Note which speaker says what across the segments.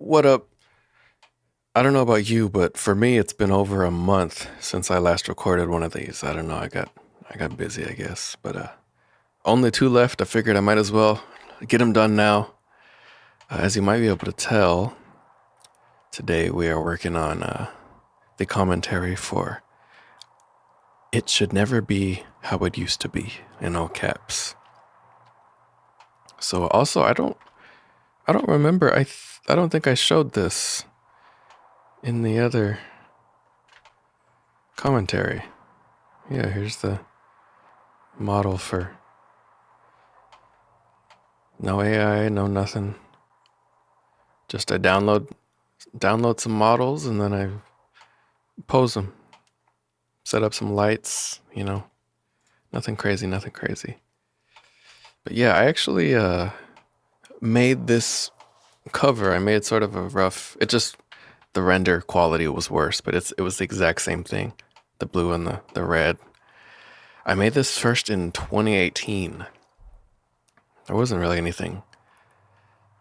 Speaker 1: What up? I don't know about you, but for me, it's been over a month since I last recorded one of these. I don't know. I got busy, I guess. But only two left. I figured I might as well get them done now. As you might be able to tell, today we are working on the commentary for "It Should Never Be How It Used to Be" in all caps. So also, I don't remember. I don't think I showed this in the other commentary. Yeah, here's the model for no AI, no nothing. Just I download some models and then I pose them. Set up some lights, Nothing crazy, nothing crazy. But yeah, I actually made this cover. I made sort of a rough. The render quality was worse, but it was the exact same thing. The blue and the red. I made this first in 2018. There wasn't really anything.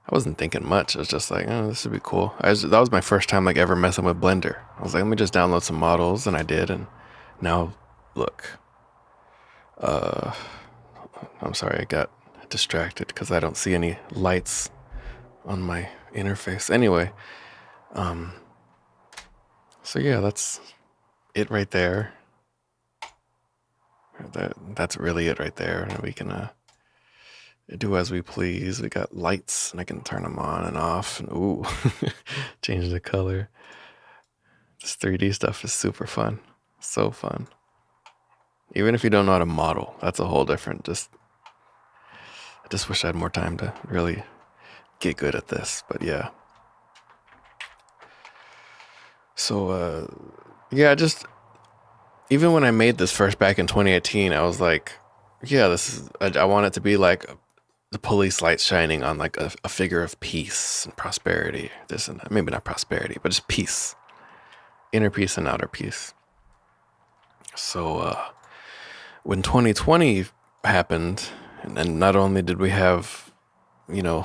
Speaker 1: I wasn't thinking much. I was just like, oh, this would be cool. That was my first time ever messing with Blender. I was like, let me just download some models, and I did, and now look. I'm sorry, I got distracted because I don't see any lights on my interface. Anyway, so yeah, that's it right there. That's really it right there. And we can do as we please. We got lights, and I can turn them on and off. And ooh, change the color. This 3D stuff is super fun. So fun. Even if you don't know how to model, that's a whole different. I just wish I had more time to really get good at this. But yeah. So yeah, even when I made this first back in 2018, I was like, yeah, I want it to be like the police lights shining on like a figure of peace and prosperity. This and that. Maybe not prosperity, but just peace, inner peace and outer peace. So when 2020 happened, and then not only did we have, do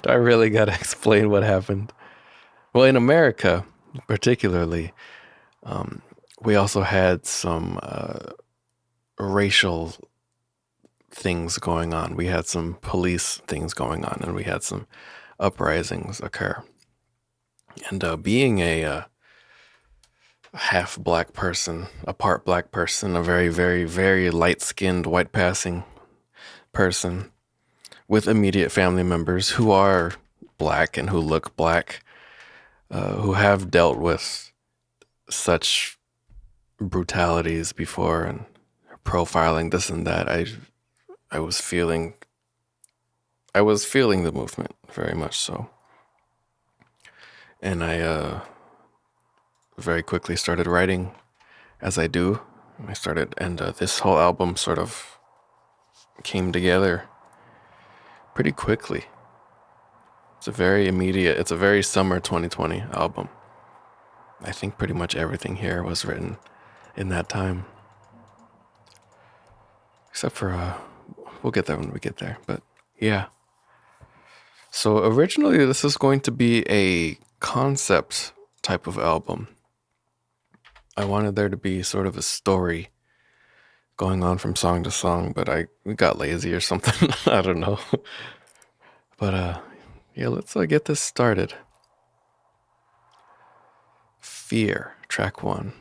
Speaker 1: I really got to explain what happened? Well, in America, particularly, we also had some racial things going on. We had some police things going on, and we had some uprisings occur. And being a half black person, a part black person, a very, very, very light-skinned, white-passing person with immediate family members who are black and who look black, who have dealt with such brutalities before and profiling, this and that. I was feeling the movement very much so, and I very quickly started writing, as I do. And this whole album sort of came together pretty quickly. It's a very summer 2020 album. I think pretty much everything here was written in that time. Except for, we'll get there when we get there, but yeah. So originally this is going to be a concept type of album. I wanted there to be sort of a story going on from song to song, but we got lazy or something. I don't know. But yeah, let's get this started. Fear, track 1.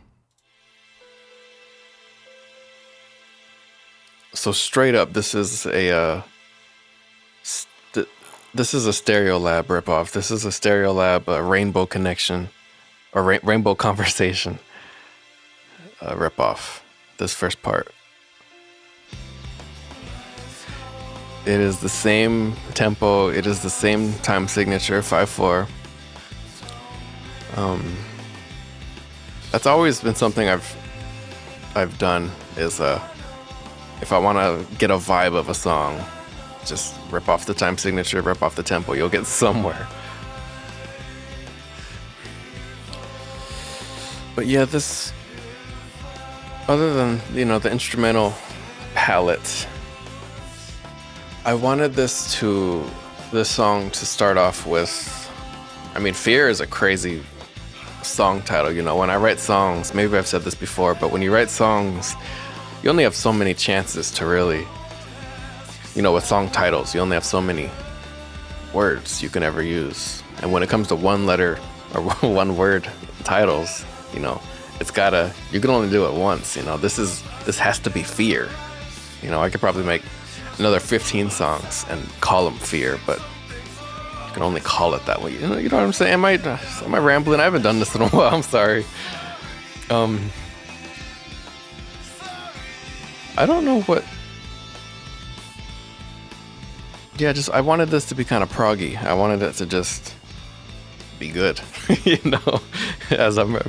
Speaker 1: So straight up, this is a Stereolab ripoff. This is a Stereolab Rainbow Connection or Rainbow Conversation ripoff. This first part. It is the same tempo. It is the same time signature, 5/4. That's always been something I've done. Is if I want to get a vibe of a song, just rip off the time signature, rip off the tempo. You'll get somewhere. But yeah, this, other than the instrumental palette, I wanted this to this song to start off with. I mean, Fear is a crazy song title. You know, when I write songs, maybe I've said this before, but when you write songs, you only have so many chances to really, you know, with song titles, you only have so many words you can ever use. And when it comes to one letter or one word titles, you know, you can only do it once. You know, this has to be Fear. You know, I could probably make another 15 songs and call them Fear, but you can only call it that way. You know what I'm saying? Am I rambling? I haven't done this in a while. I'm sorry. I don't know what. Yeah, I wanted this to be kind of proggy. I wanted it to just be good, you know, as I'm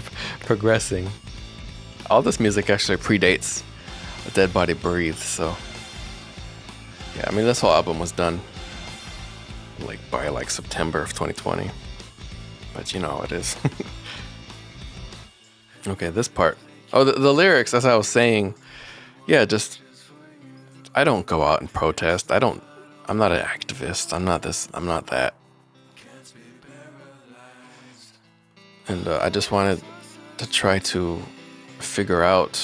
Speaker 1: progressing. All this music actually predates A Dead Body Breathes, so yeah, I mean, this whole album was done by September of 2020, but you know how it is. Okay, this part. Oh, the lyrics, as I was saying, yeah, I don't go out and protest. I'm not an activist. I'm not this. I'm not that. And I just wanted to try to figure out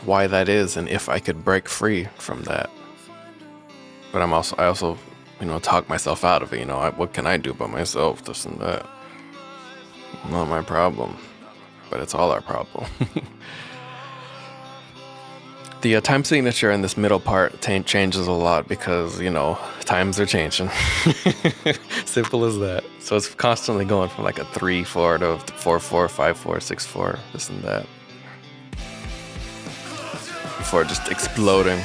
Speaker 1: why that is and if I could break free from that. But I also, you know, talk myself out of it. You know, what can I do by myself? This and that. Not my problem, but it's all our problem. The time signature in this middle part changes a lot because, you know, times are changing. Simple as that. So it's constantly going from like a 3/4 to 4/4, 5/4, 6/4, this and that. Before just exploding.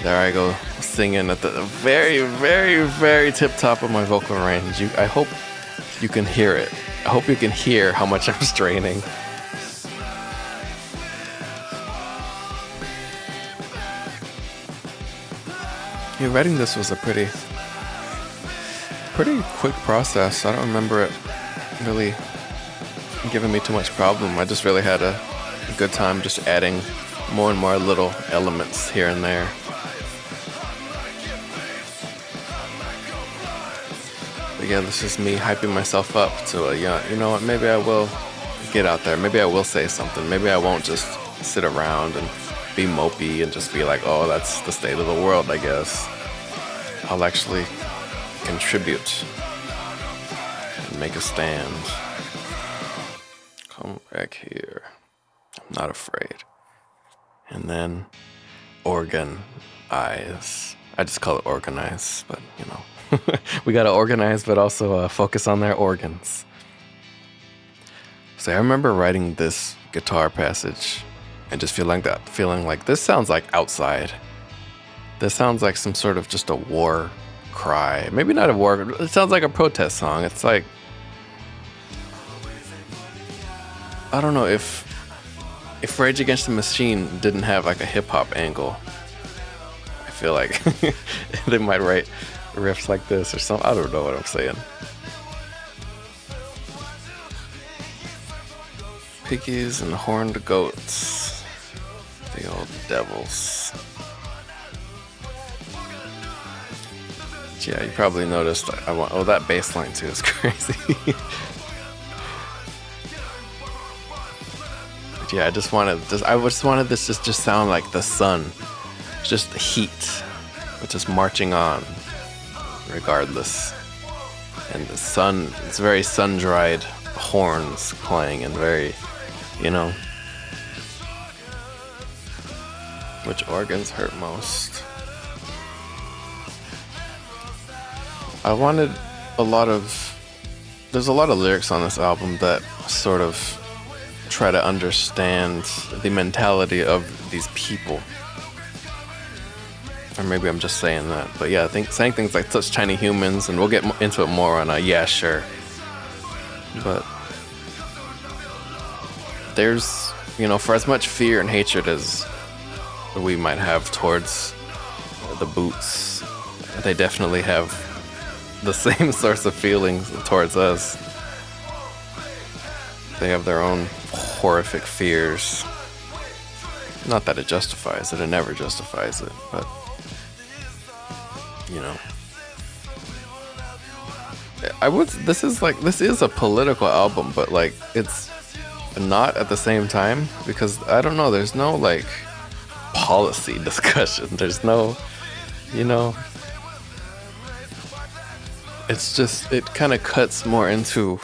Speaker 1: There I go, singing at the very, very, very tip top of my vocal range. I hope you can hear it. I hope you can hear how much I'm straining. Yeah, writing this was a pretty quick process. I don't remember it really giving me too much problem. I just really had a good time just adding more and more little elements here and there. But yeah, this is me hyping myself up to you know what, maybe I will get out there. Maybe I will say something. Maybe I won't just sit around and be mopey and just be like, oh, that's the state of the world, I guess. I'll actually contribute and make a stand. Come back here. I'm not afraid. And then organize. I just call it organize, but you know, we gotta organize, but also focus on their organs. So I remember writing this guitar passage and just feeling like this sounds like outside. This sounds like some sort of just a war cry. Maybe not a war, it sounds like a protest song. It's like, I don't know if Rage Against the Machine didn't have like a hip hop angle. I feel like they might write riffs like this or something. I don't know what I'm saying. Piggies and horned goats. The old devils. Yeah, you probably noticed that bass line too is crazy. But yeah, I just wanted this just sound like the sun. Just the heat, but just marching on regardless. And the sun, it's very sun-dried horns playing and very, you know. Which organs hurt most? I wanted there's a lot of lyrics on this album that sort of try to understand the mentality of these people. Or maybe I'm just saying that. But yeah, I think saying things like such tiny humans, and we'll get into it more on Yeah, sure. But there's, you know, for as much fear and hatred as we might have towards the Boots, they definitely have the same sorts of feelings towards us. They have their own horrific fears. Not that it justifies it never justifies it, but you know, this is a political album, but like it's not at the same time, because I don't know, there's no like policy discussion, there's no, you know, it's just, it kind of cuts more into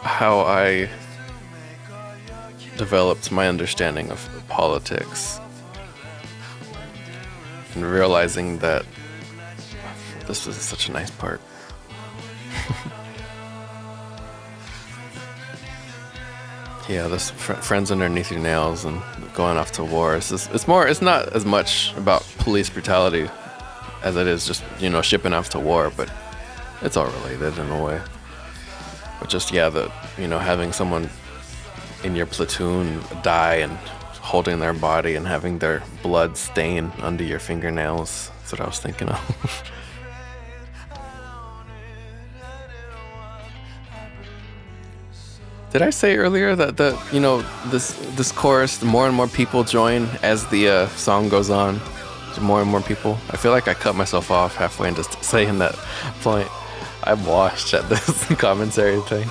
Speaker 1: how I developed my understanding of politics and realizing that this was such a nice part. Yeah, this friends underneath your nails and going off to war. It's not as much about police brutality as it is just, you know, shipping off to war, but it's all related in a way. But just, yeah, having someone in your platoon die and holding their body and having their blood stain under your fingernails. That's what I was thinking of. Did I say earlier that this chorus, more and more people join as the song goes on? More and more people. I feel like I cut myself off halfway into saying that point. I'm washed at this commentary thing.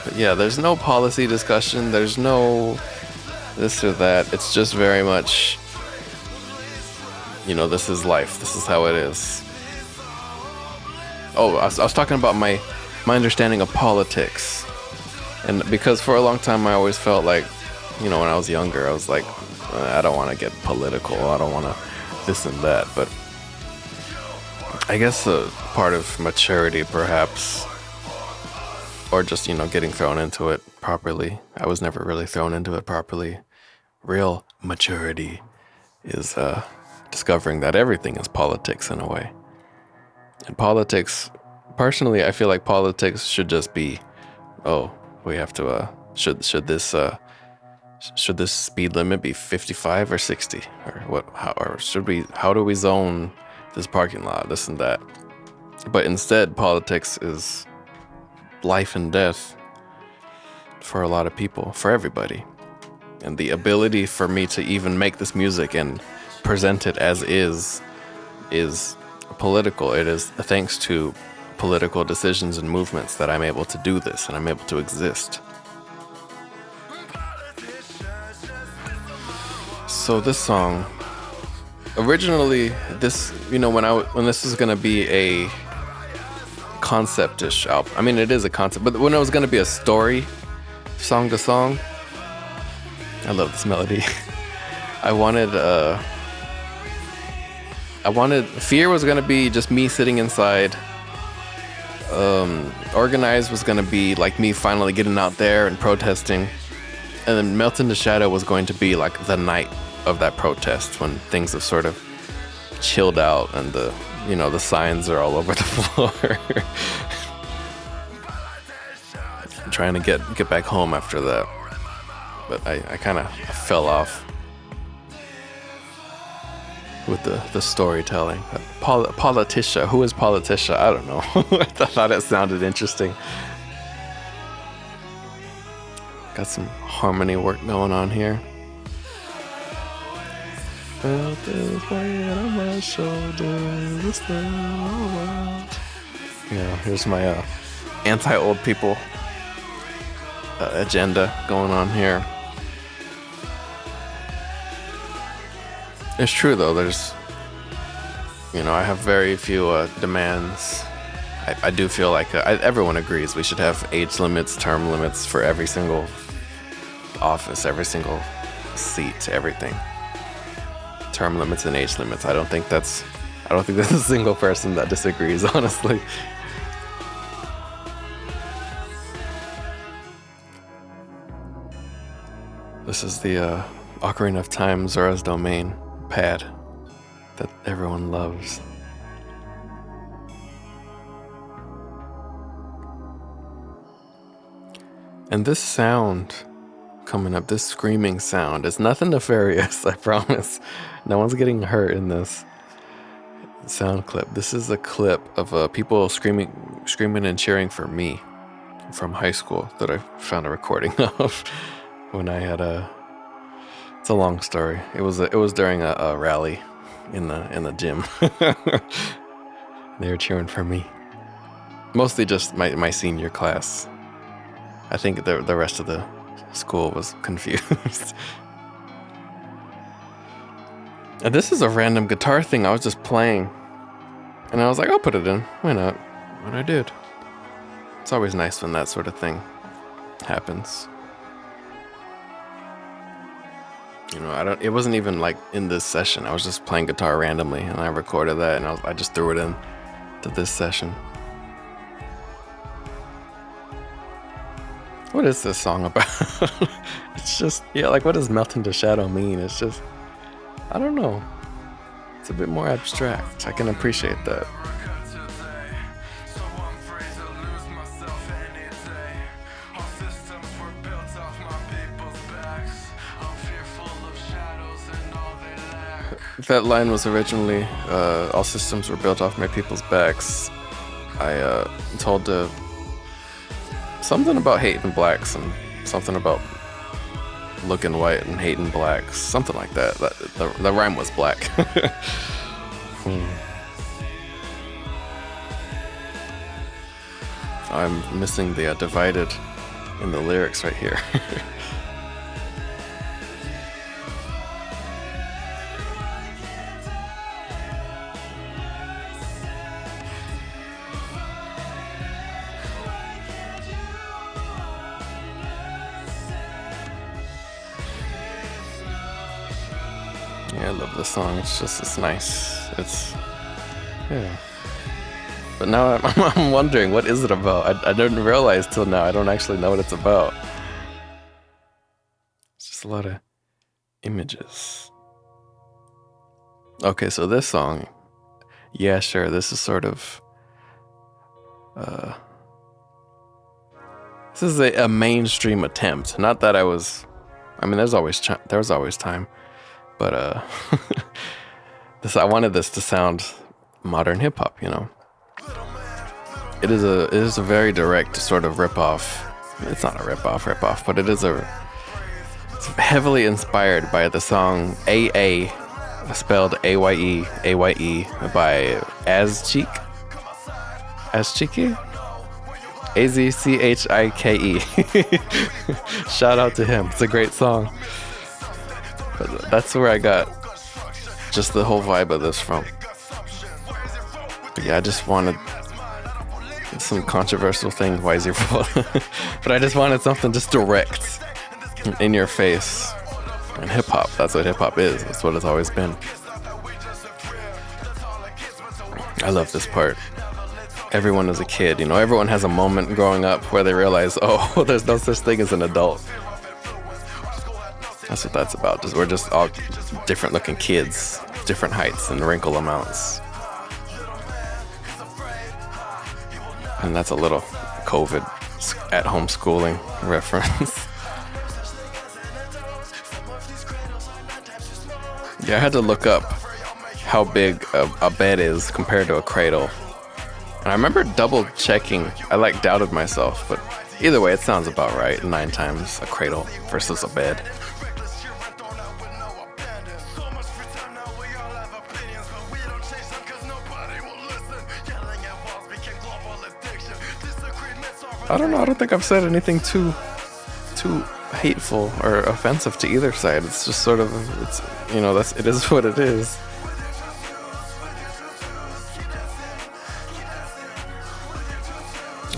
Speaker 1: But yeah, there's no policy discussion. There's no this or that. It's just very much, this is life. This is how it is. Oh, I was talking about my understanding of politics. And because for a long time I always felt like, when I was younger, I was like, I don't want to get political. I don't want to this and that. But I guess a part of maturity, perhaps, or just, getting thrown into it properly. I was never really thrown into it properly. Real maturity is discovering that everything is politics in a way. And politics, personally, I feel like politics should just be, we have to, should this speed limit be 55 or 60? Or what, how do we zone this parking lot, this and that? But instead, politics is life and death for a lot of people, for everybody. And the ability for me to even make this music and present it as is political. It is thanks to political decisions and movements that I'm able to do this and I'm able to exist. So this song, originally, when this was gonna be a concept-ish album. I mean, it is a concept, but when it was gonna be a story, song to song, I love this melody. I wanted Fear was gonna be just me sitting inside. Organized was gonna be like me finally getting out there and protesting, and then Melt into Shadow was going to be like the night of that protest when things have sort of chilled out and the signs are all over the floor. I'm trying to get back home after that, but I kind of fell off with the storytelling. Politicia, who is Politicia? I don't know. I thought it sounded interesting. Got some harmony work going on here. Felt this weight on my shoulders. Yeah, here's my anti-old people agenda going on here. It's true though, there's, I have very few demands. I do feel like everyone agrees we should have age limits, term limits for every single office, every single seat, everything. Term limits and age limits. I don't think there's a single person that disagrees, honestly. This is the Ocarina of Time Zora's Domain pad that everyone loves. And this sound coming up, this screaming sound, is nothing nefarious, I promise. No one's getting hurt in this sound clip. This is a clip of people screaming and cheering for me. from high school that I found a recording of when I had a. It's a long story. It was during a rally in the gym. They were cheering for me. Mostly just my senior class. I think the rest of the school was confused. And this is a random guitar thing I was just playing. And I was like, I'll put it in. Why not? And I did. It's always nice when that sort of thing happens. You know, it wasn't even like in this session. I was just playing guitar randomly and I recorded that and I just threw it in to this session. What is this song about? It's just, yeah, like what does melt into shadow mean? It's just, I don't know. It's a bit more abstract. I can appreciate that. That line was originally, all systems were built off my people's backs. I told something about hating blacks and something about looking white and hating blacks. Something like that. The rhyme was black. I'm missing the divided in the lyrics right here. Yeah, I love this song. It's nice. Yeah. But now I'm wondering, what is it about? I didn't realize till now. I don't actually know what it's about. It's just a lot of images. Okay, so this song, yeah, sure. This is sort of, this is a mainstream attempt. Not that I mean, there was always time. But I wanted this to sound modern hip hop, you know. It is a very direct sort of rip-off. It's not a rip-off, but it's heavily inspired by the song AA, spelled AYE by Azchike. AZCHIKE. Shout out to him. It's a great song. But that's where I got just the whole vibe of this from. But yeah, I just wanted some controversial thing. Why is your fault? But I just wanted something just direct, in your face. And hip hop, that's what hip hop is. That's what it's always been. I love this part. Everyone is a kid, you know. Everyone has a moment growing up where they realize, oh, there's no such thing as an adult. That's what that's about. We're just all different looking kids, different heights and wrinkle amounts. And that's a little COVID at home schooling reference. Yeah, I had to look up how big a bed is compared to a cradle. And I remember double checking. I doubted myself, but either way, it sounds about right. 9 times a cradle versus a bed. I don't know. I don't think I've said anything too hateful or offensive to either side. It's just sort of, it is what it is.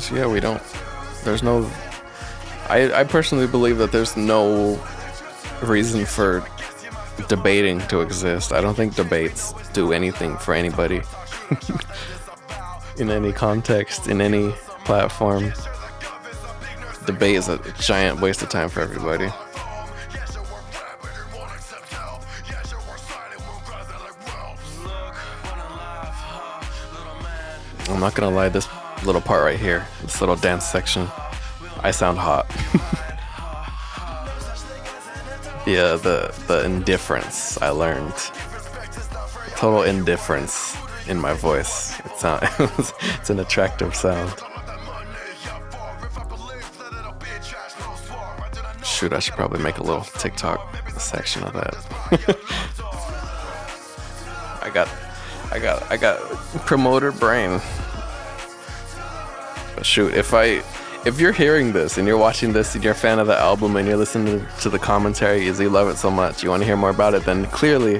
Speaker 1: So yeah, there's no, I personally believe that there's no reason for debating to exist. I don't think debates do anything for anybody in any context, in any platform. Debate is a giant waste of time for everybody. I'm not gonna lie, this little part right here, this little dance section, I sound hot. Yeah, the indifference I learned. Total indifference in my voice. It's an attractive sound. Shoot, I should probably make a little TikTok section of that. I got promoter brain. But shoot, if you're hearing this and you're watching this and you're a fan of the album and you're listening to the commentary because you love it so much, you want to hear more about it, then clearly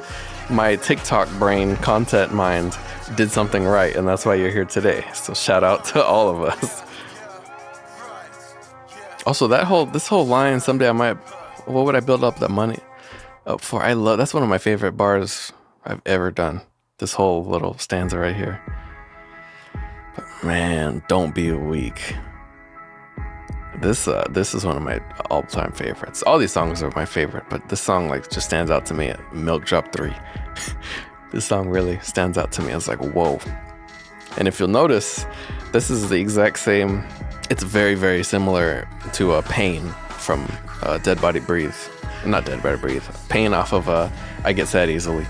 Speaker 1: my TikTok brain content mind did something right, and that's why you're here today. So shout out to all of us. Also, this whole line, someday I might, what would I build up that money up for? That's one of my favorite bars I've ever done. This whole little stanza right here. But man, don't be weak. This is one of my all-time favorites. All these songs are my favorite, but this song like just stands out to me at Milk Drop 3. This song really stands out to me. I was like, whoa. And if you'll notice, this is the exact same. It's very, very similar to Pain from Dead Body Breathe. Not Dead Body Breathe. Pain off of I Get Sad Easily.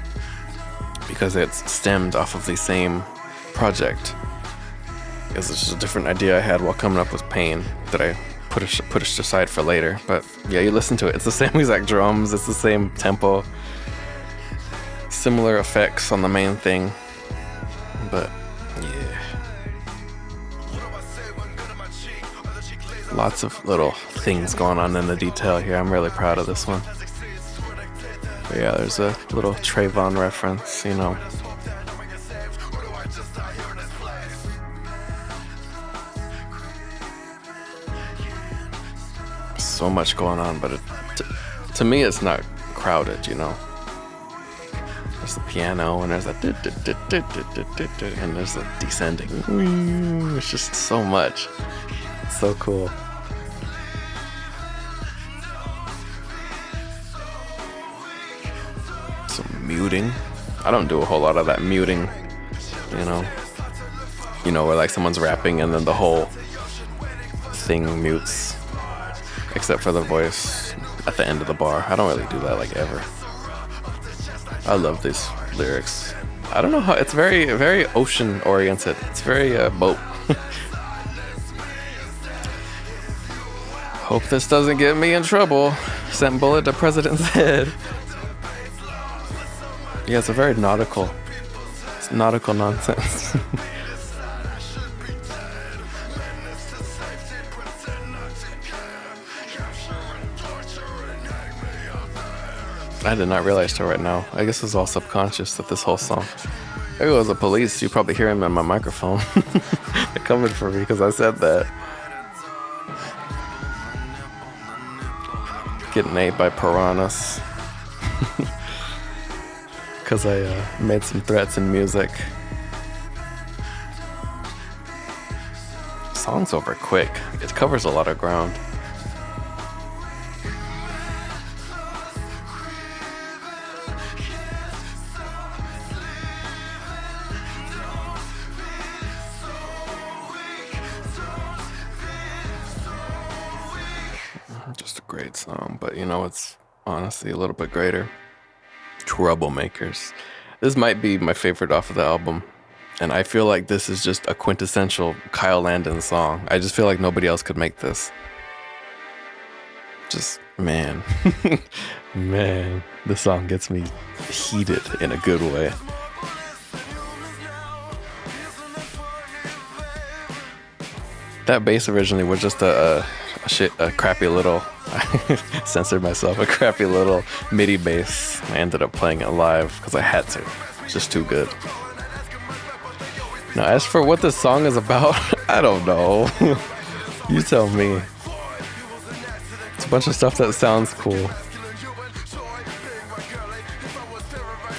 Speaker 1: Because it's stemmed off of the same project. It's just a different idea I had while coming up with Pain that I pushed aside for later. But yeah, you listen to it. It's the same exact drums. It's the same tempo. Similar effects on the main thing. But yeah. Lots of little things going on in the detail here. I'm really proud of this one. But yeah, there's a little Trayvon reference, you know. So much going on, but to me it's not crowded, you know. There's the piano and there's that and there's the descending. It's just so much. It's so cool. Some muting. I don't do a whole lot of that muting, you know. You know, where like someone's rapping and then the whole thing mutes. Except for the voice at the end of the bar. I don't really do that like ever. I love these lyrics. I don't know how, it's very, very ocean oriented. It's very boat. Hope this doesn't get me in trouble. Sent bullet to president's head. Yeah, it's a very nautical. It's nautical nonsense. I did not realize till right now. I guess it was all subconscious that this whole song. If it was the police, you probably hear him in my microphone. They're coming for me because I said that. Getting ate by piranhas. Because I made some threats in music. Song's over quick. It covers a lot of ground. Just a great song, but you know, it's honestly a little bit greater. Troublemakers. This might be my favorite off of the album, and I feel like this is just a quintessential Kyle Landon song. I just feel like nobody else could make this. Just, man. Man, this song gets me heated in a good way. That bass originally was just a crappy little, I censored myself, a crappy little MIDI bass. I ended up playing it live because I had to. It's just too good. Now, as for what this song is about, I don't know. You tell me. It's a bunch of stuff that sounds cool.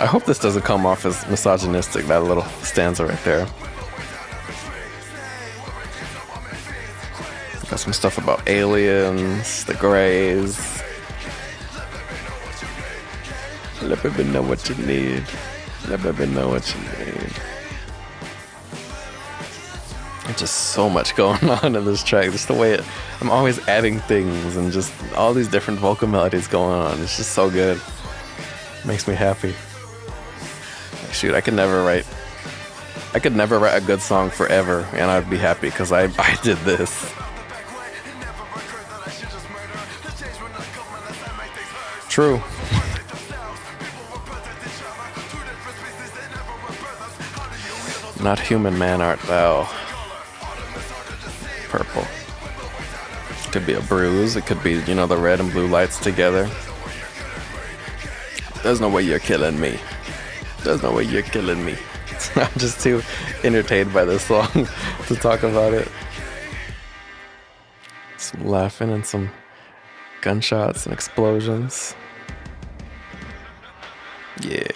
Speaker 1: I hope this doesn't come off as misogynistic, that little stanza right there. Got some stuff about aliens, the Greys. Let baby know what you need. Let baby know what you need. There's just so much going on in this track. Just the way I'm always adding things and just all these different vocal melodies going on. It's just so good. Makes me happy. Shoot, I could never write a good song forever and I'd be happy because I did this. True. Not human man art thou. Purple. Could be a bruise. It could be, the red and blue lights together. There's no way you're killing me. There's no way you're killing me. I'm just too entertained by this song to talk about it. Some laughing and some gunshots and explosions. Yeah.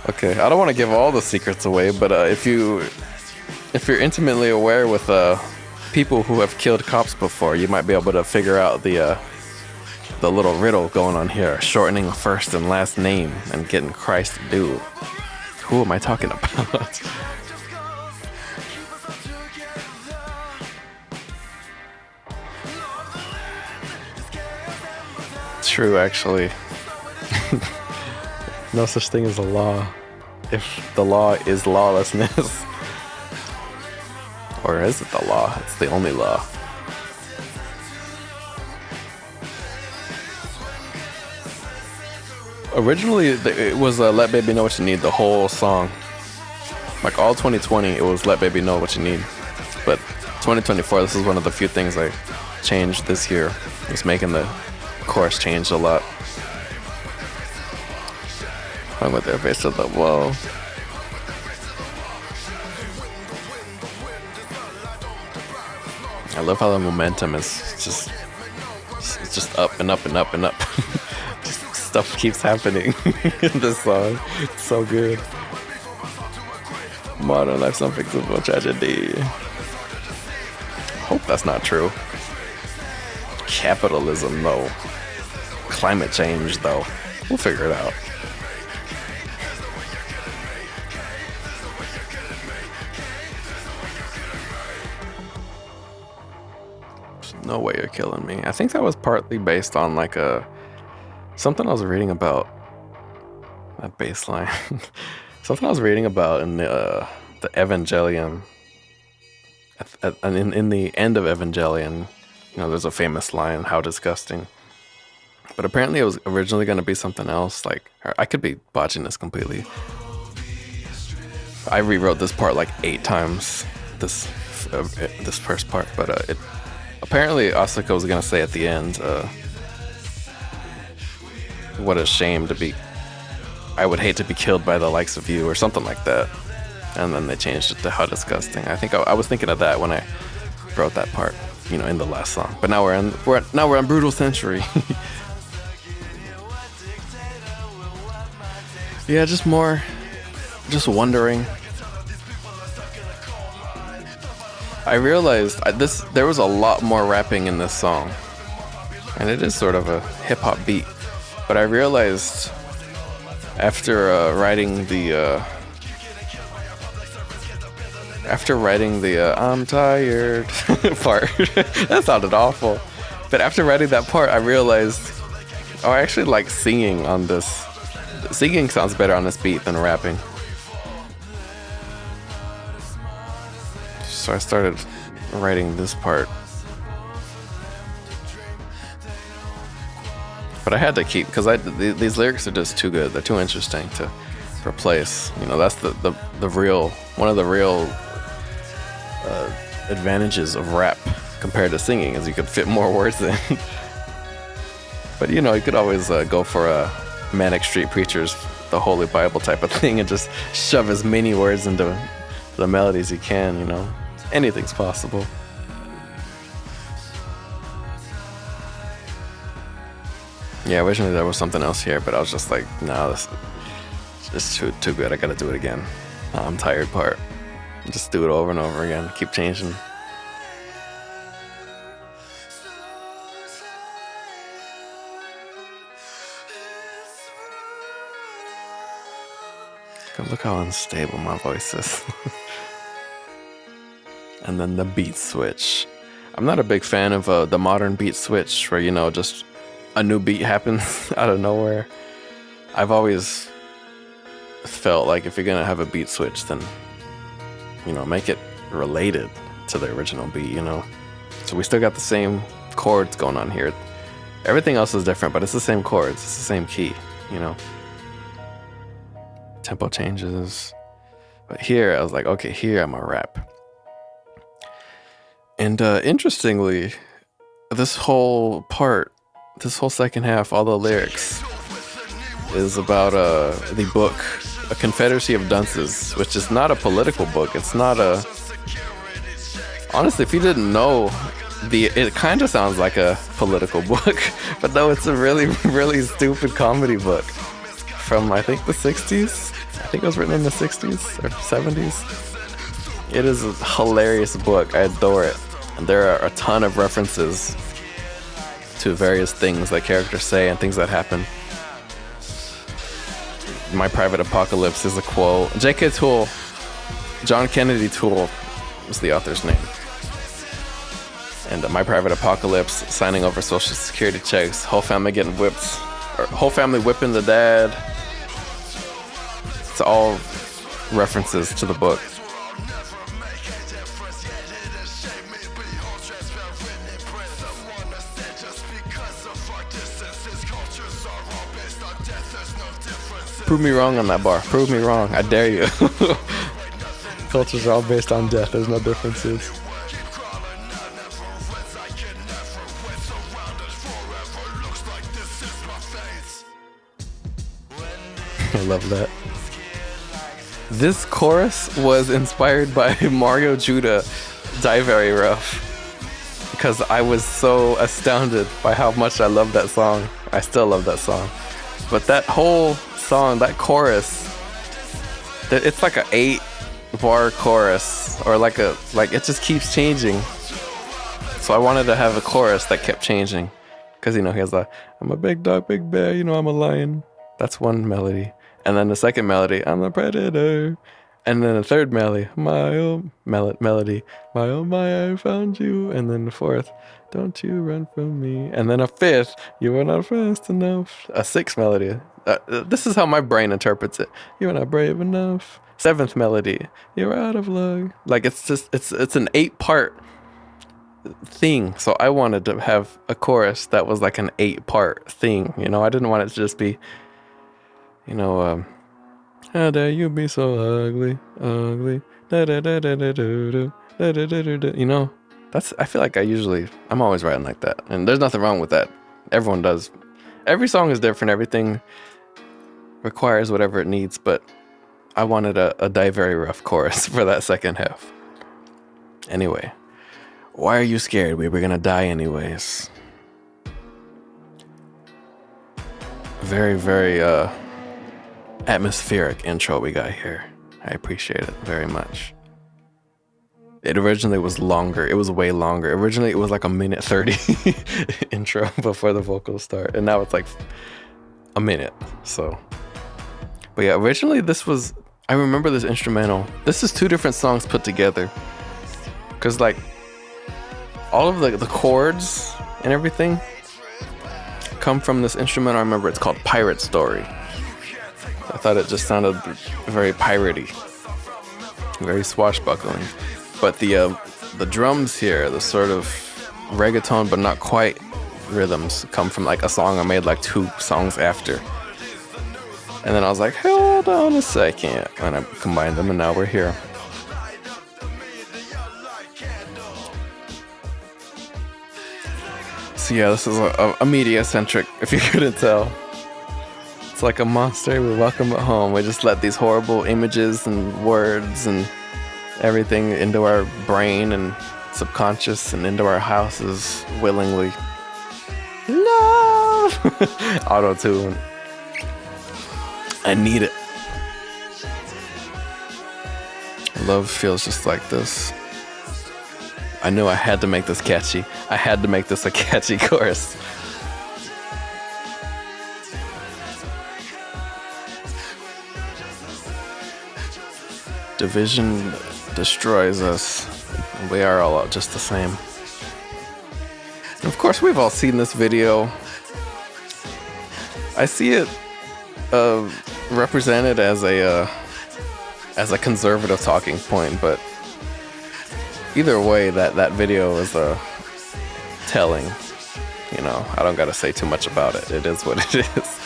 Speaker 1: Okay, I don't want to give all the secrets away, but if you're intimately aware with people who have killed cops before, you might be able to figure out the little riddle going on here, shortening a first and last name and getting Christ to do. Who am I talking about? True, actually. No such thing as a law if the law is lawlessness. Or is it the law? It's the only law. Originally, it was Let Baby Know What You Need, the whole song. Like all 2020, it was Let Baby Know What You Need. But 2024, this is one of the few things I changed this year. It's making the chorus change a lot. Hung with their face to the wall. I love how the momentum is just up and up and up and up. Just stuff keeps happening in this song. It's so good. Modern life's unfixable tragedy. Hope that's not true. Capitalism, though. Climate change, though. We'll figure it out. No way you're killing me. I think that was partly based on like something I was reading about. That bass line. Something I was reading about in the Evangelion. And in the end of Evangelion, there's a famous line, "How disgusting." But apparently it was originally going to be something else. Like, I could be botching this completely. I rewrote this part like 8 times. This first part, but it apparently Asuka was gonna say at the end, "What a shame to be. I would hate to be killed by the likes of you," or something like that. And then they changed it to "How disgusting." I think I was thinking of that when I wrote that part, in the last song. But now we're on Brutal Century. Yeah, just wondering. I realized there was a lot more rapping in this song, and it is sort of a hip hop beat. But I realized after writing the "I'm tired" part, that sounded awful. But after writing that part, I realized I actually like singing on this. Singing sounds better on this beat than rapping. So I started writing this part. But I had to keep, because these lyrics are just too good. They're too interesting to replace. That's the real, one of the real advantages of rap compared to singing, is you could fit more words in. But you could always go for a Manic Street Preachers, the Holy Bible type of thing, and just shove as many words into the melodies you can, Anything's possible. Yeah, originally there was something else here, but I was just like, no, this is too good. I gotta do it again. I'm tired part. Just do it over and over again. Keep changing. Look how unstable my voice is. And then the beat switch. I'm not a big fan of the modern beat switch where, just a new beat happens out of nowhere. I've always felt like if you're going to have a beat switch, then, make it related to the original beat, So we still got the same chords going on here. Everything else is different, but it's the same chords, it's the same key, you know. Tempo changes. But here, I was like, okay, here I'm gonna rap. And interestingly, this whole second half, all the lyrics is about the book, A Confederacy of Dunces, which is not a political book. It's not a... Honestly, if you didn't know, it kind of sounds like a political book, but no, it's a really, really stupid comedy book from, I think, the 60s. I think it was written in the 60s or 70s. It is a hilarious book. I adore it. And there are a ton of references to various things that characters say and things that happen. My Private Apocalypse is a quote. J.K. Toole, John Kennedy Toole was the author's name. And My Private Apocalypse, signing over Social Security checks, whole family getting whipped, or whole family whipping the dad. It's all references to the book. Prove me wrong on that bar. Prove me wrong. I dare you. Cultures are all based on death. There's no differences. I love that. This chorus was inspired by Mario Judah, Die Very Rough, because I was so astounded by how much I love that song. I still love that song. But that whole song, that chorus, it's like a 8-bar chorus, or like it just keeps changing. So I wanted to have a chorus that kept changing, because, you know, he has like, I'm a big dog, big bear, you know, I'm a lion. That's one melody. And then the second melody, I'm a predator. And then the third melody, my oh melody, my oh my, I found you. And then the fourth, don't you run from me. And then a fifth, you were not fast enough. A sixth melody. This is how my brain interprets it. You were not brave enough. Seventh melody, you're out of luck. Like, it's just, it's an 8-part thing. So I wanted to have a chorus that was like an 8-part thing. You know, I didn't want it to just be, you know, how dare you be so ugly, ugly, da da da da da da da da da da. You know, I feel like I'm always writing like that, and there's nothing wrong with that. Everyone does. Every song is different. Everything requires whatever it needs, but I wanted a Die Very Rough chorus for that second half. Anyway, why are you scared? We were gonna die anyways. Very, very, atmospheric intro we got here. I appreciate it very much. It originally was longer. It was way longer. Originally it was like a 1:30 intro before the vocals start, and now it's like a minute. So, but yeah, originally I remember this instrumental. This is 2 different songs put together, because like all of the chords and everything come from this instrumental. I remember it's called Pirate Story. I thought it just sounded very piratey, very swashbuckling. But the drums here, the sort of reggaeton but not quite rhythms, come from like a song I made like 2 songs after. And then I was like, hold on a second, and I combined them, and now we're here. So yeah, this is a media-centric, if you couldn't tell. It's like a monster, we welcome it home. We just let these horrible images and words and everything into our brain and subconscious and into our houses willingly. Love! Auto-tune. I need it. Love feels just like this. I knew I had to make this catchy. I had to make this a catchy chorus. Division destroys us. We are all just the same. And of course, we've all seen this video. I see it represented as a conservative talking point, but either way, that video is telling. You know, I don't gotta say too much about it. It is what it is.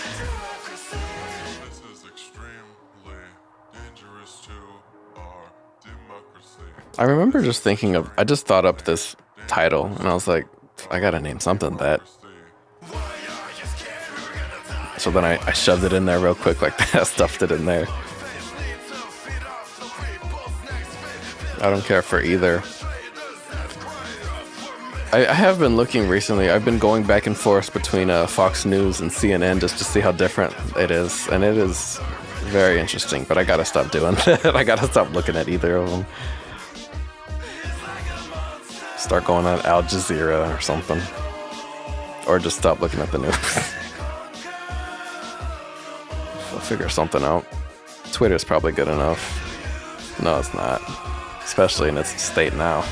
Speaker 1: I remember just thinking of, I just thought up this title and I was like, I gotta name something that. So then I shoved it in there real quick like that, stuffed it in there. I don't care for either. I have been looking recently. I've been going back and forth between Fox News and CNN just to see how different it is. And it is very interesting, but I gotta stop doing that. I gotta stop looking at either of them. Start going on Al Jazeera or something. Or just stop looking at the news. I'll figure something out. Twitter's probably good enough. No, it's not. Especially in its state now.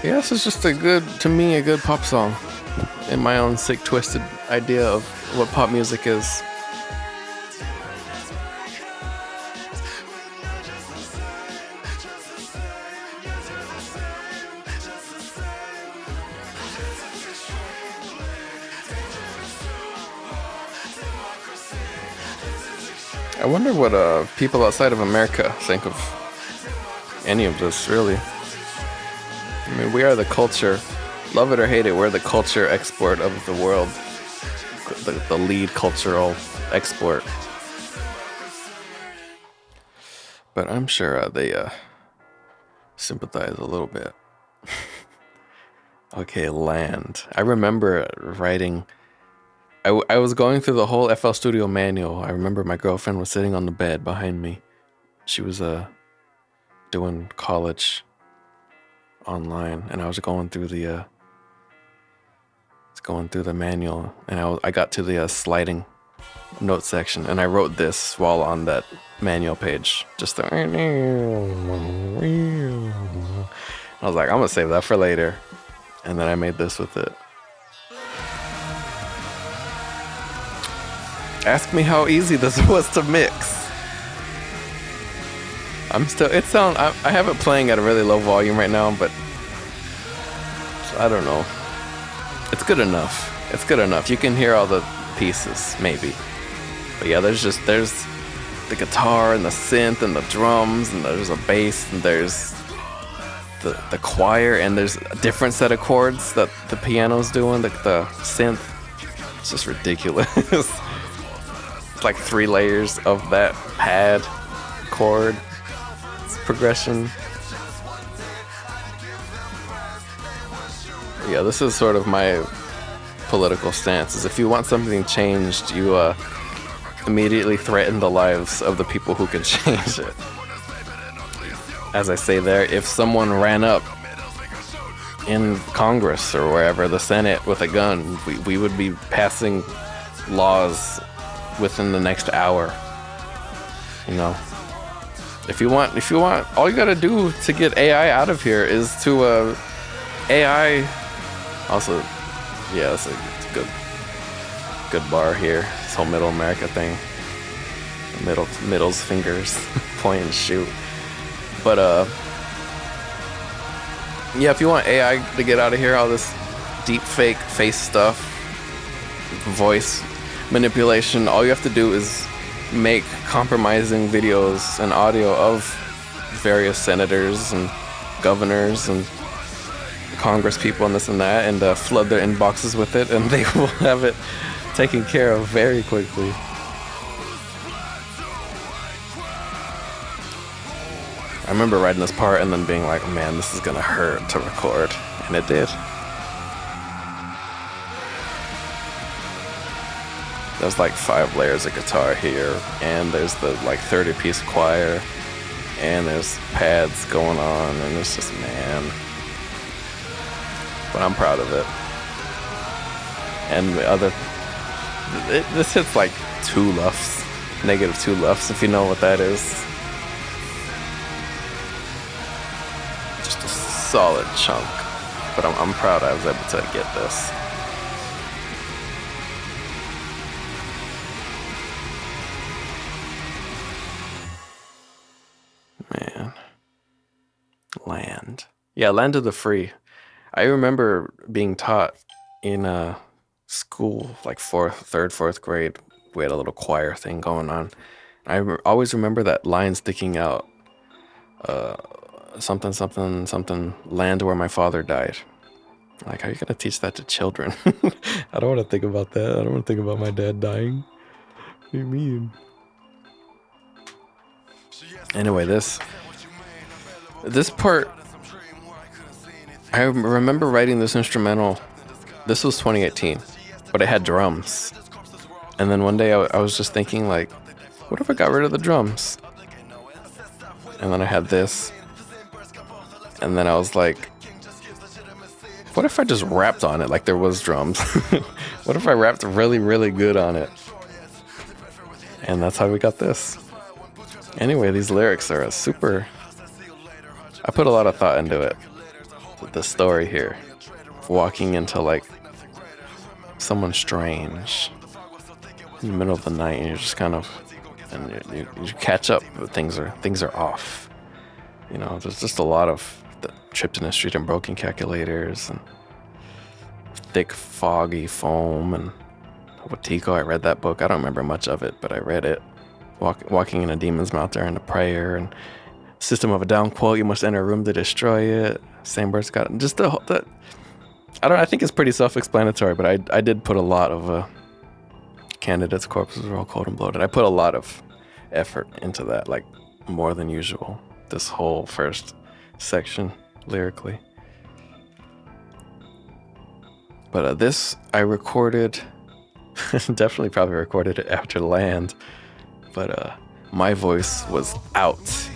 Speaker 1: Yeah, this is just a good pop song. In my own sick, twisted idea of what pop music is. I wonder what people outside of America think of any of this, really. I mean, we are the culture, love it or hate it, we're the culture export of the world. The lead cultural export. But I'm sure they sympathize a little bit. Okay, land. I remember writing... I was going through the whole FL Studio manual. I remember my girlfriend was sitting on the bed behind me. She was doing college online, and I was going through the manual, and I got to the sliding note section, and I wrote this while on that manual page. Just the... I was like, I'm gonna save that for later, and then I made this with it. Ask me how easy this was to mix. I have it playing at a really low volume right now, but I don't know. It's good enough. It's good enough. You can hear all the pieces, maybe. But yeah, there's the guitar and the synth and the drums, and there's a bass, and there's the choir, and there's a different set of chords that the piano's doing, the synth. It's just ridiculous. It's like 3 layers of that pad chord progression. Yeah, this is sort of my political stance, is if you want something changed, you immediately threaten the lives of the people who can change it. As I say there, if someone ran up in Congress or wherever, the Senate, with a gun, we would be passing laws within the next hour. You know, if you want, all you gotta do to get AI out of here is to AI. Also, yeah, it's a good bar here. This whole Middle America thing. Middle's fingers, point and shoot. But yeah, if you want AI to get out of here, all this deep fake face stuff, voice manipulation, all you have to do is make compromising videos and audio of various senators and governors and Congress people and this and that, and flood their inboxes with it, and they will have it taken care of very quickly. I remember writing this part and then being like, man, this is gonna hurt to record, and it did. There's like 5 layers of guitar here, and there's the like 30-piece choir, and there's pads going on, and it's just, man. But I'm proud of it. And this hits like 2 LUFS, -2 LUFS, if you know what that is. Just a solid chunk. But I'm proud I was able to get this. land. Yeah, land of the free. I remember being taught in school, like fourth grade. We had a little choir thing going on. Always remember that line sticking out. Something, something, something. Land where my father died. Like, how are you gonna teach that to children? I don't want to think about that. I don't want to think about my dad dying. What do you mean? Anyway, this part, I remember writing this instrumental. This was 2018, but it had drums. And then one day I was just thinking, like, what if I got rid of the drums? And then I had this. And then I was like, what if I just rapped on it like there was drums? What if I rapped really, really good on it? And that's how we got this. Anyway, these lyrics are I put a lot of thought into it. The story here. Walking into like someone strange in the middle of the night, and you're just kind of, and you catch up, but things are off. You know, there's just a lot of the tripped in the street and broken calculators and thick foggy foam and Watiko. I read that book. I don't remember much of it, but I read it. Walking in a demon's mouth during a prayer, and system of a down quote, you must enter a room to destroy it. Same birds got just the I think it's pretty self-explanatory, but I did put a lot of candidates' corpses were all cold and bloated. I put a lot of effort into that, like more than usual. This whole first section lyrically. But this I recorded, definitely probably recorded it after Land. But my voice was out.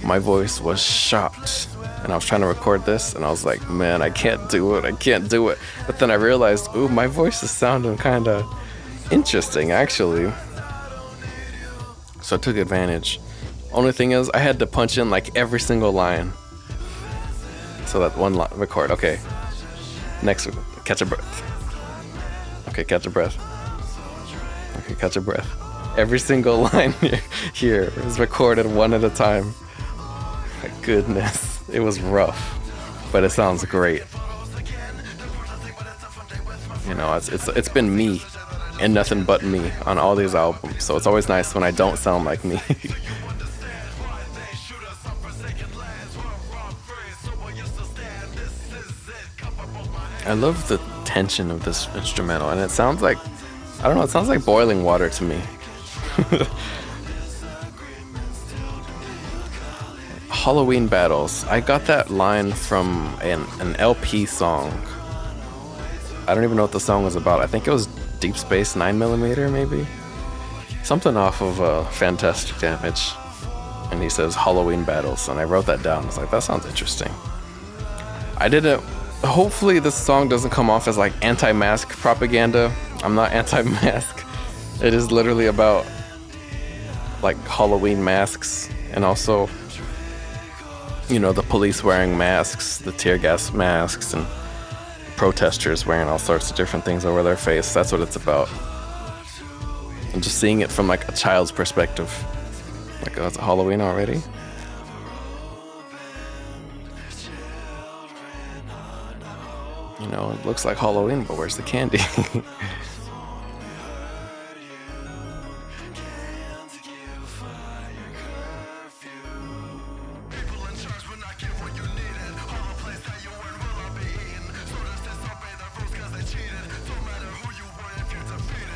Speaker 1: My voice was shot. And I was trying to record this, and I was like, man, I can't do it. But then I realized, ooh, my voice is sounding kind of interesting, actually. So I took advantage. Only thing is, I had to punch in like every single line. So that one line, record, okay. Next, catch a breath. Okay, catch a breath. Okay, catch a breath. Every single line here is recorded one at a time. My goodness, it was rough, but it sounds great. You know, it's been me and nothing but me on all these albums, so it's always nice when I don't sound like me. I love the tension of this instrumental, and it sounds like, I don't know, it sounds like boiling water to me. Halloween battles. I got that line from an LP song. I don't even know what the song was about. I think it was Deep Space 9mm, maybe? Something off of Fantastic Damage. And he says Halloween battles, and I wrote that down. I was like, that sounds interesting. Hopefully this song doesn't come off as like anti-mask propaganda. I'm not anti-mask. It is literally about like Halloween masks, and also, you know, the police wearing masks, the tear gas masks, and protesters wearing all sorts of different things over their face. That's what it's about. And just seeing it from like a child's perspective. Like, oh, it's Halloween already? You know, it looks like Halloween, but where's the candy?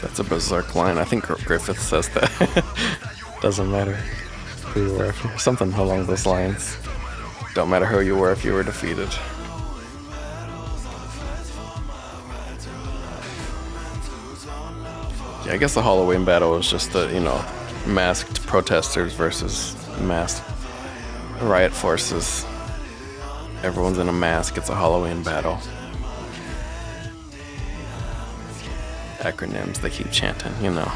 Speaker 1: That's a berserk line. I think Griffith says that. Doesn't matter who you were, something along those lines. Don't matter who you were if you were defeated. Yeah, I guess the Halloween battle was just the, you know, masked protesters versus masked riot forces. Everyone's in a mask. It's a Halloween battle. Acronyms they keep chanting, you know.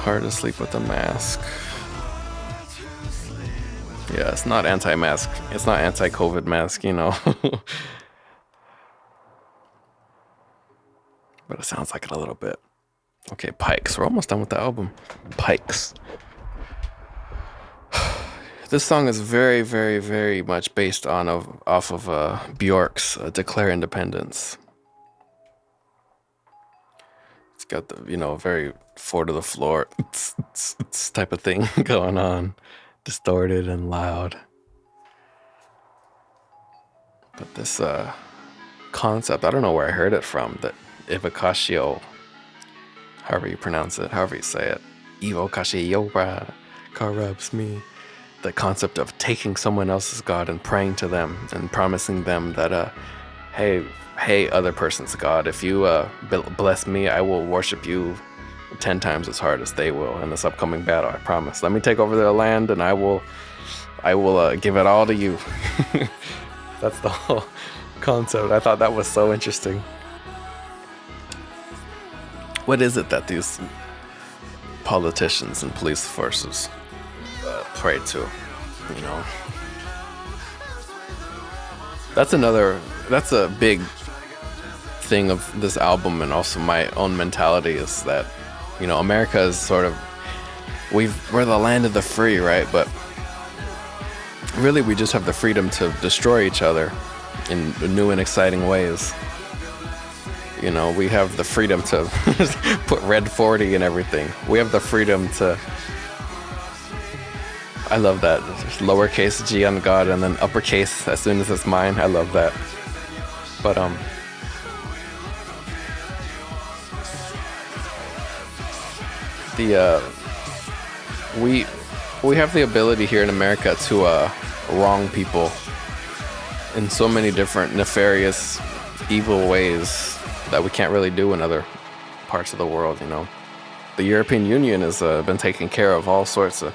Speaker 1: Hard to sleep with a mask. Yeah, it's not anti-mask. It's not anti-COVID mask, you know. But it sounds like it a little bit. Okay, Pikes. We're almost done with the album. Pikes. This song is very, very, very much based off of Bjork's "Declare Independence." It's got the very four to the floor type of thing going on, distorted and loud. But this concept, I don't know where I heard it from. That evocatio, however you pronounce it, however you say it, evocatio corrupts me. The concept of taking someone else's God and praying to them and promising them that, hey, other person's God, if you bless me, I will worship you 10 times as hard as they will in this upcoming battle. I promise. Let me take over their land, and I will give it all to you. That's the whole concept. I thought that was so interesting. What is it that these politicians and police forces pray to, That's a big thing of this album, and also my own mentality is that, America is sort of, we're the land of the free, right? But really we just have the freedom to destroy each other in new and exciting ways. We have the freedom to put red 40 and everything. We have the freedom to, I love that, lowercase g on God and then uppercase as soon as it's mine. I love that. But we have the ability here in America to wrong people in so many different nefarious, evil ways that we can't really do in other parts of the world. The European Union has been taking care of all sorts of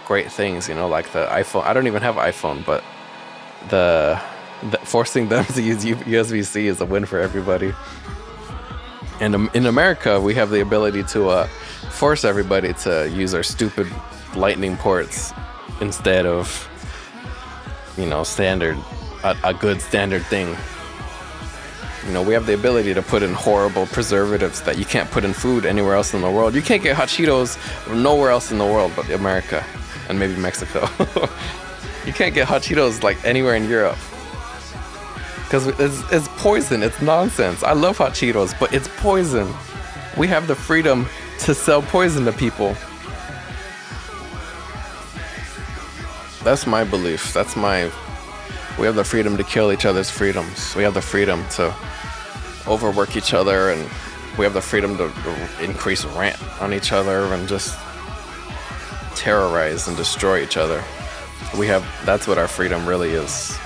Speaker 1: great things, like the iPhone. I don't even have iPhone, but the forcing them to use USB-C is a win for everybody. And in America, we have the ability to force everybody to use our stupid lightning ports instead of, a good standard thing. We have the ability to put in horrible preservatives that you can't put in food anywhere else in the world. You can't get hot Cheetos nowhere else in the world but America and maybe Mexico. You can't get hot Cheetos like anywhere in Europe because it's poison. It's nonsense. I love hot Cheetos, but it's poison. We have the freedom to sell poison to people. That's my belief. We have the freedom to kill each other's freedoms. We have the freedom to overwork each other, and we have the freedom to increase rant on each other and just terrorize and destroy each other. That's what our freedom really is.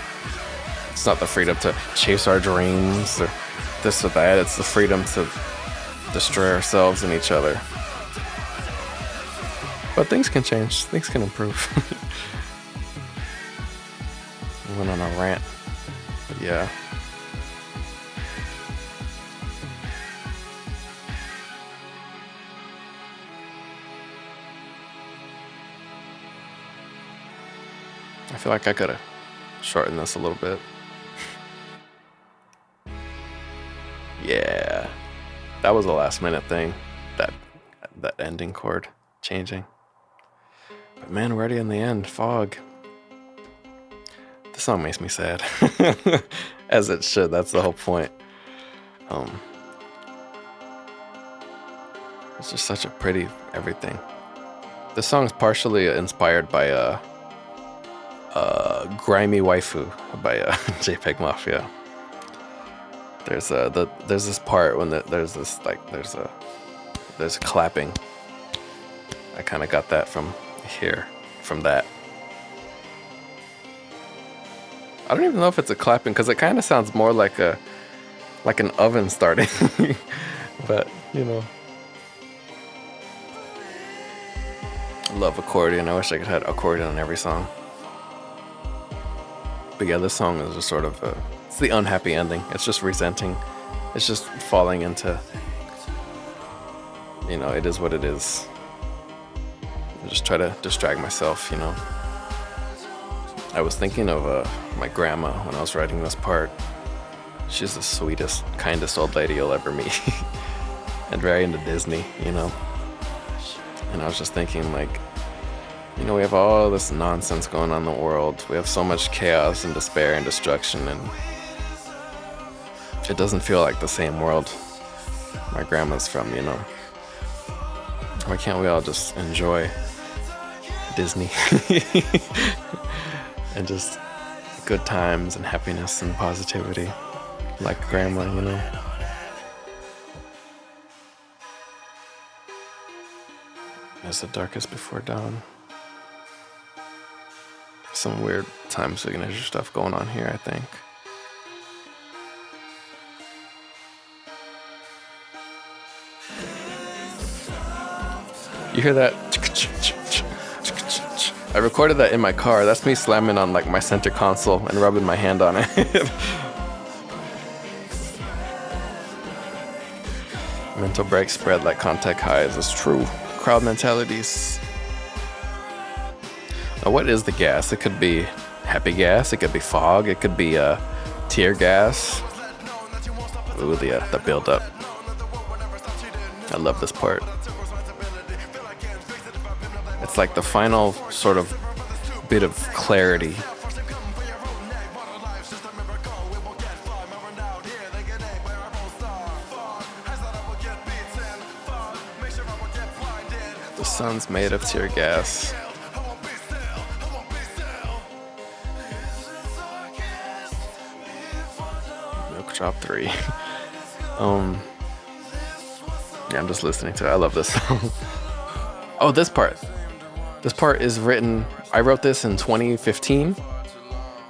Speaker 1: It's not the freedom to chase our dreams or this or that. It's the freedom to destroy ourselves and each other. But things can change. Things can improve. I went on a rant. But yeah. I feel like I could have shortened this a little bit. Yeah. That was a last minute thing. That ending chord changing. But man, we're already in the end. Fog. The song makes me sad. As it should. That's the whole point. It's just such a pretty everything. This song's partially inspired by Grimy Waifu by JPEG Mafia. There's this part when there's clapping. I kind of got that from that. I don't even know if it's a clapping because it kind of sounds more like an oven starting. But I love accordion. I wish I could have accordion on every song. But yeah, this song is just sort of it's the unhappy ending. It's just resenting. It's just falling into, it is what it is. I just try to distract myself, I was thinking of my grandma when I was writing this part. She's the sweetest, kindest old lady you'll ever meet. and very into Disney, you know. And I was just thinking, like, you know, we have all this nonsense going on in the world. We have so much chaos and despair and destruction, and it doesn't feel like the same world my grandma's from, you know. Why can't we all just enjoy Disney and just good times and happiness and positivity like grandma, you know? It's the darkest before dawn. Some weird time signature stuff going on here, I think. You hear that? I recorded that in my car. That's me slamming on like my center console and rubbing my hand on it. Mental breaks spread like contact highs. It's true. Crowd mentalities. Now, what is the gas? It could be happy gas. It could be fog. It could be tear gas. Ooh, the build up. I love this part. It's like the final sort of bit of clarity. The sun's made of tear gas. Milk Drop 3. Yeah, I'm just listening to it. I love this song. Oh, this part. This part is written, I wrote this in 2015.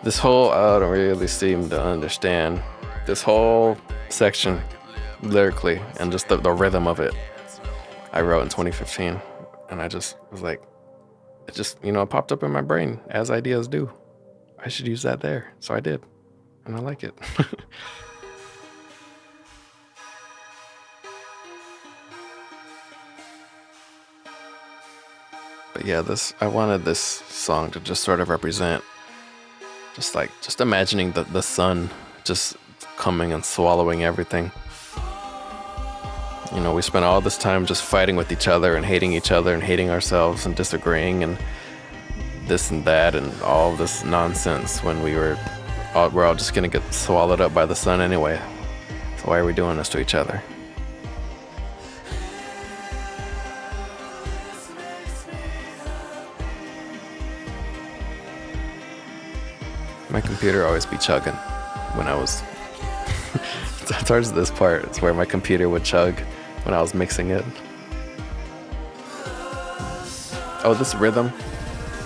Speaker 1: This whole, I don't really seem to understand this whole section lyrically and just the rhythm of it. I wrote in 2015, and I just was like, it just, you know, it popped up in my brain as ideas do. I should use that there. So I did, and I like it. But yeah, I wanted this song to just sort of represent just imagining the sun just coming and swallowing everything. You know, we spent all this time just fighting with each other and hating ourselves and disagreeing and this and that and all this nonsense when we're all just gonna get swallowed up by the sun anyway. So why are we doing this to each other? My computer always be chugging when I was towards this part. It's where my computer would chug when I was mixing it. Oh, this rhythm,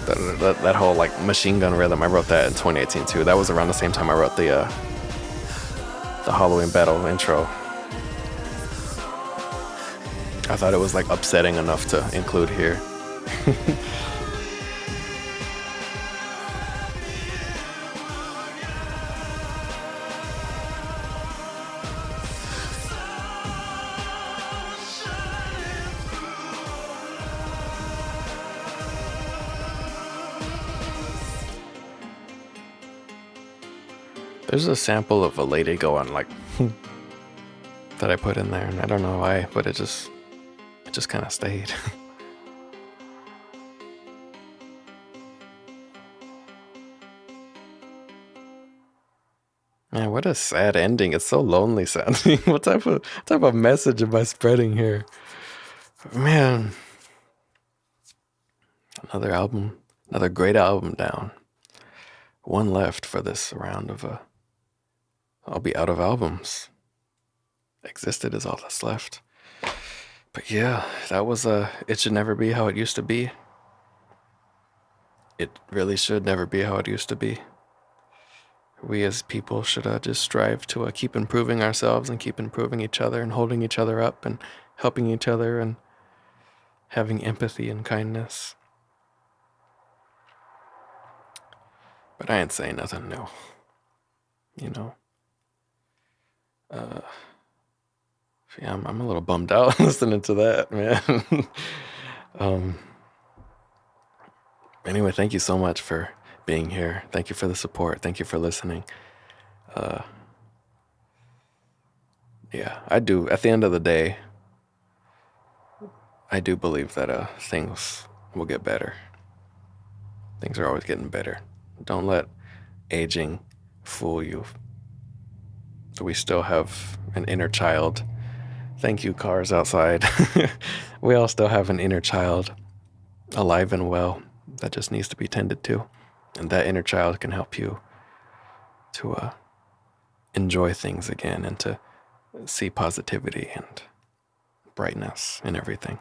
Speaker 1: that whole like machine gun rhythm, I wrote that in 2018 too. That was around the same time I wrote the Halloween battle intro. I thought it was like upsetting enough to include here. There's a sample of a lady going like that I put in there, and I don't know why, but it just kind of stayed. Man, what a sad ending. It's so lonely sounding. What type of message am I spreading here? Man. Another album, another great album down. One left for this round of I'll be out of albums. Existed is all that's left. But yeah, that was It Should Never Be How It Used to Be. It really should never be how it used to be. We as people should just strive to keep improving ourselves and keep improving each other and holding each other up and helping each other and having empathy and kindness. But I ain't saying nothing new. You know? Yeah, I'm a little bummed out listening to that, man. Anyway, thank you so much for being here. Thank you for the support. Thank you for listening. Yeah, I do. At the end of the day, I do believe that things will get better. Things are always getting better. Don't let aging fool you. We still have an inner child. Thank you, cars outside. We all still have an inner child alive and well that just needs to be tended to. And that inner child can help you to enjoy things again and to see positivity and brightness in everything.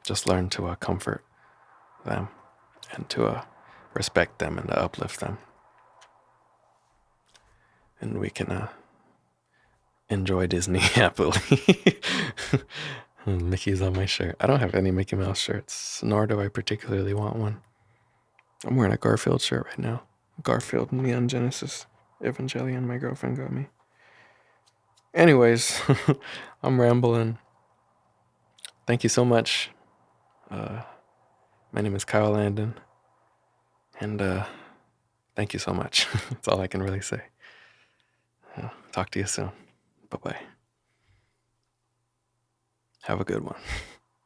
Speaker 1: Just learn to comfort them and to respect them and to uplift them. And we can enjoy Disney happily. Mickey's on my shirt. I don't have any Mickey Mouse shirts, nor do I particularly want one. I'm wearing a Garfield shirt right now. Garfield Neon Genesis Evangelion my girlfriend got me. Anyways, I'm rambling. Thank you so much. My name is Kyle Landon. And thank you so much. That's all I can really say. Talk to you soon. Bye-bye. Have a good one.